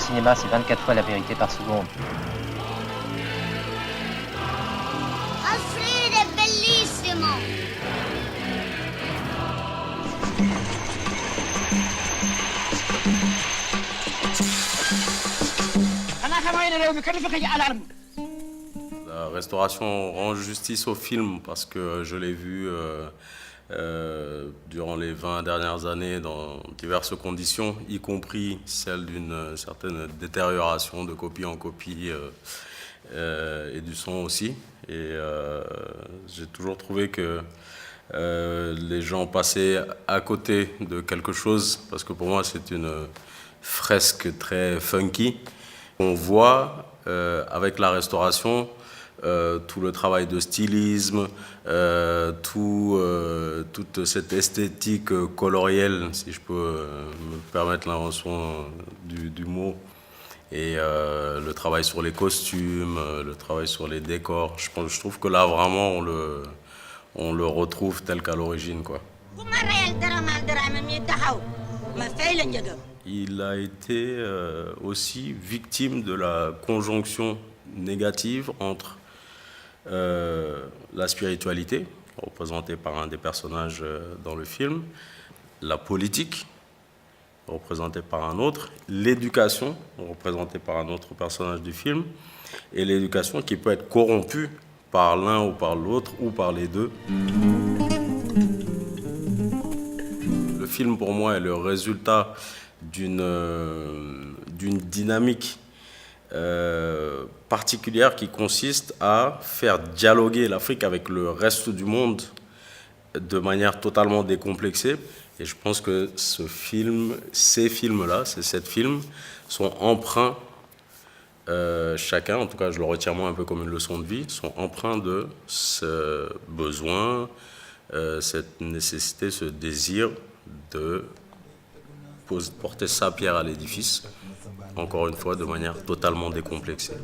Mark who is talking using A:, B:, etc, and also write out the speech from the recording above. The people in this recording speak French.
A: cinéma, c'est 24 fois la vérité par seconde.
B: Alfred è bellissimo!
C: La restauration rend justice au film parce que je l'ai vu durant les 20 dernières années dans diverses conditions, y compris celle d'une certaine détérioration de copie en copie et du son aussi. Et j'ai toujours trouvé que les gens passaient à côté de quelque chose parce que pour moi c'est une fresque très funky. On voit avec la restauration tout le travail de stylisme, toute cette esthétique colorielle, si je peux me permettre l'invention du mot, et le travail sur les costumes, le travail sur les décors. Je trouve que là, vraiment, on le retrouve tel qu'à l'origine, quoi. Il a été aussi victime de la conjonction négative entre la spiritualité, représentée par un des personnages dans le film, la politique, représentée par un autre, l'éducation, représentée par un autre personnage du film, et l'éducation qui peut être corrompue par l'un ou par l'autre, ou par les deux. Le film, pour moi, est le résultat d'une dynamique particulière qui consiste à faire dialoguer l'Afrique avec le reste du monde de manière totalement décomplexée. Et je pense que ces films-là, ces 7 films, sont empreints, chacun, en tout cas je le retiens moi un peu comme une leçon de vie, sont empreints de ce besoin, cette nécessité, ce désir de porter sa pierre à l'édifice, encore une fois de manière totalement décomplexée.